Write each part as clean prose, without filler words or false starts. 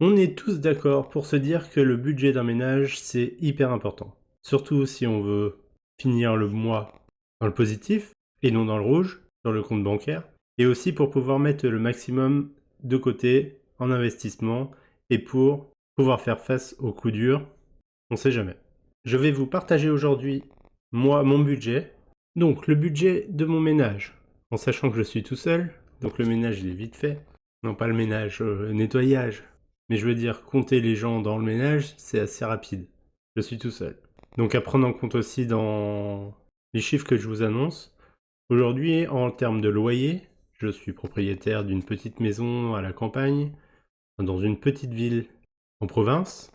On est tous d'accord pour se dire que le budget d'un ménage, c'est hyper important. Surtout si on veut finir le mois dans le positif et non dans le rouge, sur le compte bancaire. Et aussi pour pouvoir mettre le maximum de côté en investissement et pour pouvoir faire face aux coups durs, on sait jamais. Je vais vous partager aujourd'hui, moi, mon budget. Donc, le budget de mon ménage, en sachant que je suis tout seul, donc le ménage, il est vite fait. Non, pas le ménage, nettoyage. Mais je veux dire, compter les gens dans le ménage, c'est assez rapide. Je suis tout seul. Donc, à prendre en compte aussi dans les chiffres que je vous annonce. Aujourd'hui, en termes de loyer, je suis propriétaire d'une petite maison à la campagne, dans une petite ville en province.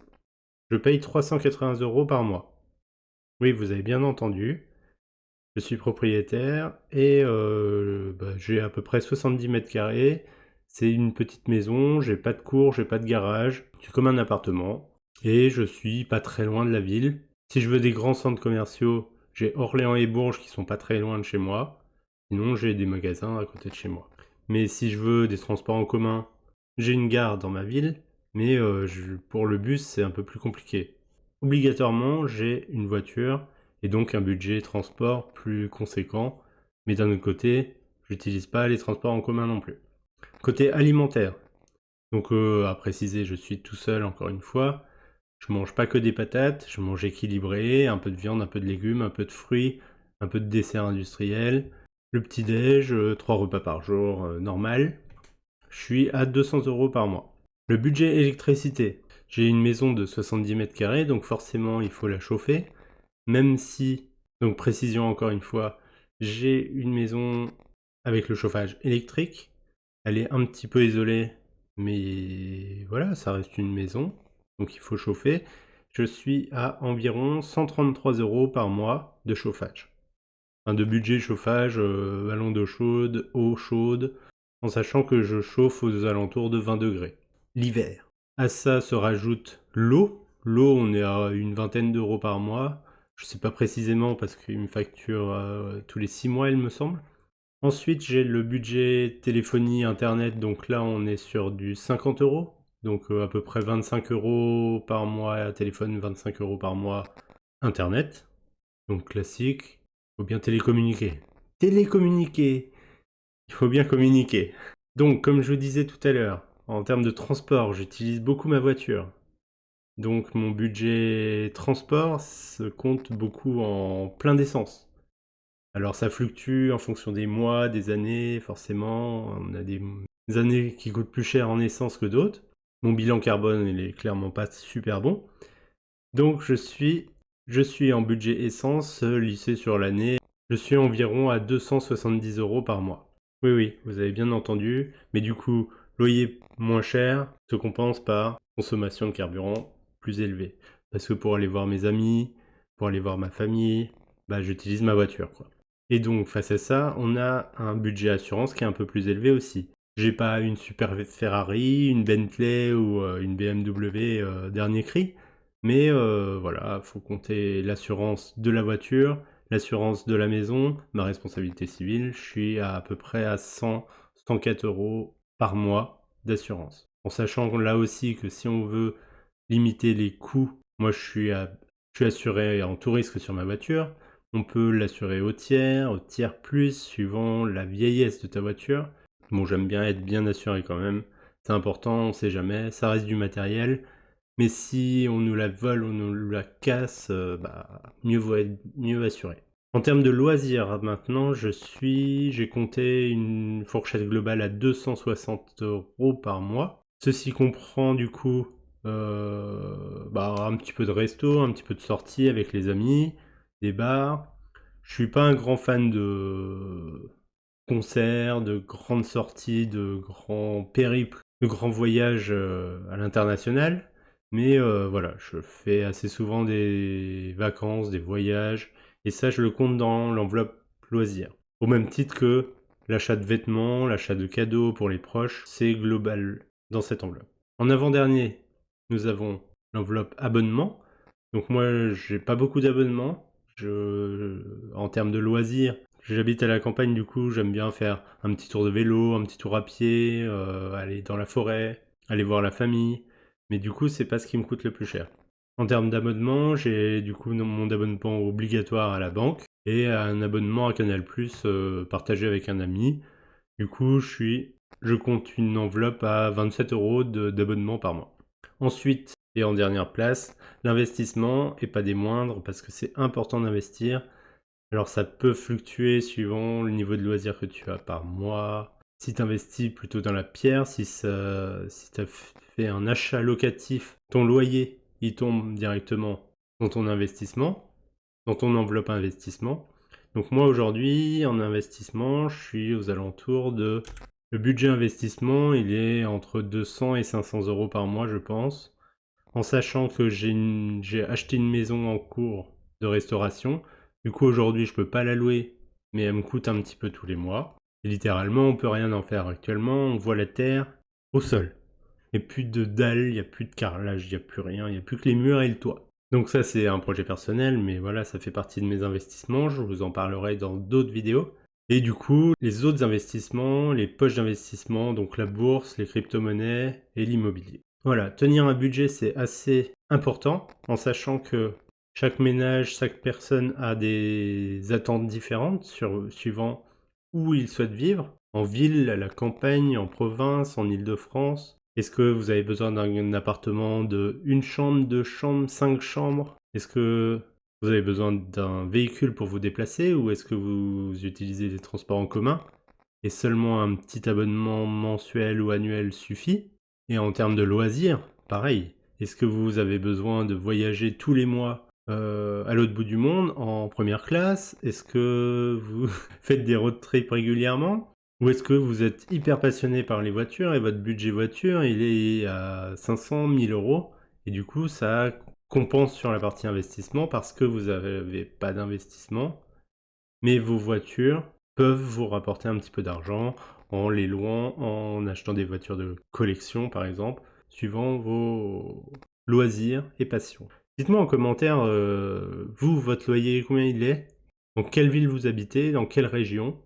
Je paye 380 € par mois. Oui, vous avez bien entendu. Je suis propriétaire et j'ai à peu près 70 mètres carrés. C'est une petite maison, j'ai pas de cour, j'ai pas de garage. C'est comme un appartement et je suis pas très loin de la ville. Si je veux des grands centres commerciaux, j'ai Orléans et Bourges qui sont pas très loin de chez moi. Sinon, j'ai des magasins à côté de chez moi. Mais si je veux des transports en commun, j'ai une gare dans ma ville, mais pour le bus, c'est un peu plus compliqué. Obligatoirement, j'ai une voiture et donc un budget transport plus conséquent, mais d'un autre côté, j'utilise pas les transports en commun non plus. Côté alimentaire, donc à préciser, je suis tout seul encore une fois, je mange pas que des patates, je mange équilibré, un peu de viande, un peu de légumes, un peu de fruits, un peu de dessert industriel, le petit-déj, 3 repas par jour, normal. Je suis à 200 € par mois. Le budget électricité, j'ai une maison de 70 mètres carrés, donc forcément il faut la chauffer. Même si, donc précision encore une fois, j'ai une maison avec le chauffage électrique. Elle est un petit peu isolée, mais voilà, ça reste une maison, donc il faut chauffer. Je suis à environ 133 € par mois de chauffage. Enfin, de budget chauffage, ballon d'eau chaude, eau chaude, en sachant que je chauffe aux alentours de 20 degrés. L'hiver. À ça se rajoute l'eau. L'eau, on est à une vingtaine d'euros par mois. Je sais pas précisément parce qu'il me facture tous les 6 mois, il me semble. Ensuite, j'ai le budget téléphonie, internet, donc là on est sur du 50 €. Donc à peu près 25 € par mois téléphone, 25 € par mois internet. Donc classique, il faut bien télécommuniquer. Télécommuniquer, il faut bien communiquer. Donc comme je vous disais tout à l'heure, en termes de transport, j'utilise beaucoup ma voiture. Donc mon budget transport se compte beaucoup en plein d'essence. Alors ça fluctue en fonction des mois, des années, forcément. On a des années qui coûtent plus cher en essence que d'autres. Mon bilan carbone, il est clairement pas super bon. Donc je suis en budget essence lissé sur l'année. Je suis environ à 270 € par mois. Oui, oui, vous avez bien entendu. Mais du coup, loyer moins cher se compense par consommation de carburant plus élevée. Parce que pour aller voir mes amis, pour aller voir ma famille, j'utilise ma voiture, quoi. Et donc, face à ça, on a un budget assurance qui est un peu plus élevé aussi. J'ai pas une super Ferrari, une Bentley ou une BMW dernier cri, mais voilà, faut compter l'assurance de la voiture, l'assurance de la maison, ma responsabilité civile. Je suis à peu près à 100-104 € par mois d'assurance. En sachant là aussi que si on veut limiter les coûts, moi je suis assuré en tout risque sur ma voiture. On peut l'assurer au tiers plus, suivant la vieillesse de ta voiture. Bon, j'aime bien être bien assuré quand même. C'est important, on sait jamais. Ça reste du matériel. Mais si on nous la vole, on nous la casse, mieux vaut être mieux assuré. En termes de loisirs, maintenant, j'ai compté une fourchette globale à 260 € par mois. Ceci comprend du coup un petit peu de resto, un petit peu de sortie avec les amis, des bars. Je suis pas un grand fan de concerts, de grandes sorties, de grands périples, de grands voyages à l'international. Mais voilà, je fais assez souvent des vacances, des voyages, et ça je le compte dans l'enveloppe loisirs. Au même titre que l'achat de vêtements, l'achat de cadeaux pour les proches, c'est global dans cette enveloppe. En avant-dernier, nous avons l'enveloppe abonnement. Donc moi, j'ai pas beaucoup d'abonnements. En termes de loisirs, j'habite à la campagne, du coup, j'aime bien faire un petit tour de vélo, un petit tour à pied, aller dans la forêt, aller voir la famille. mais du coup, c'est pas ce qui me coûte le plus cher. En termes d'abonnement, j'ai du coup mon abonnement obligatoire à la banque et un abonnement à Canal+, partagé avec un ami. Du coup, je compte une enveloppe à 27 € d'abonnement par mois. Ensuite, et en dernière place, l'investissement, et pas des moindres, parce que c'est important d'investir. Alors ça peut fluctuer suivant le niveau de loisir que tu as par mois. Si tu investis plutôt dans la pierre, si tu as fait un achat locatif, ton loyer, il tombe directement dans ton investissement, dans ton enveloppe investissement. Donc moi aujourd'hui, en investissement, je suis aux alentours de... Le budget investissement, il est entre 200 et 500 € par mois, je pense. En sachant que j'ai acheté une maison en cours de restauration. Du coup, aujourd'hui, je peux pas la louer, mais elle me coûte un petit peu tous les mois. Et littéralement, on peut rien en faire actuellement. On voit la terre au sol. Il n'y a plus de dalles, il n'y a plus de carrelage, il n'y a plus rien. Il n'y a plus que les murs et le toit. Donc ça, c'est un projet personnel, mais voilà, ça fait partie de mes investissements. Je vous en parlerai dans d'autres vidéos. Et du coup, les autres investissements, les poches d'investissement, donc la bourse, les crypto-monnaies et l'immobilier. Voilà, tenir un budget, c'est assez important, en sachant que chaque ménage, chaque personne a des attentes différentes suivant où il souhaite vivre, en ville, à la campagne, en province, en Île-de-France. Est-ce que vous avez besoin d'un appartement de une chambre, deux chambres, 5 chambres? Est-ce que vous avez besoin d'un véhicule pour vous déplacer ou est-ce que vous utilisez des transports en commun et seulement un petit abonnement mensuel ou annuel suffit? Et en termes de loisirs, pareil. Est-ce que vous avez besoin de voyager tous les mois à l'autre bout du monde en première classe? Est-ce que vous faites des road trips régulièrement? Ou est-ce que vous êtes hyper passionné par les voitures et votre budget voiture il est à 500, 1000 € et du coup ça compense sur la partie investissement parce que vous n'avez pas d'investissement, mais vos voitures peuvent vous rapporter un petit peu d'argent en les louant, en achetant des voitures de collection par exemple, suivant vos loisirs et passions. Dites-moi en commentaire, vous, votre loyer, combien il est? Dans quelle ville vous habitez? Dans quelle région?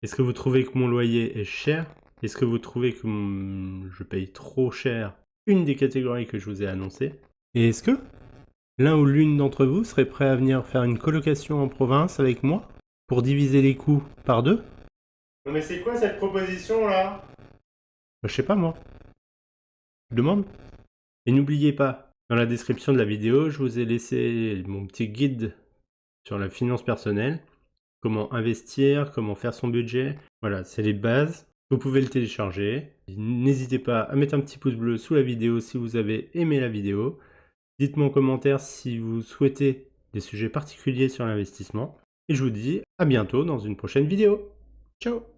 Est-ce que vous trouvez que mon loyer est cher? Est-ce que vous trouvez que je paye trop cher une des catégories que je vous ai annoncées? Et est-ce que l'un ou l'une d'entre vous serait prêt à venir faire une colocation en province avec moi pour diviser les coûts par deux? Non mais c'est quoi cette proposition là? Je sais pas moi. Je demande. Et n'oubliez pas, dans la description de la vidéo, je vous ai laissé mon petit guide sur la finance personnelle, comment investir, comment faire son budget. Voilà, c'est les bases. Vous pouvez le télécharger. N'hésitez pas à mettre un petit pouce bleu sous la vidéo si vous avez aimé la vidéo. Dites-moi en commentaire si vous souhaitez des sujets particuliers sur l'investissement. Et je vous dis à bientôt dans une prochaine vidéo. Ciao!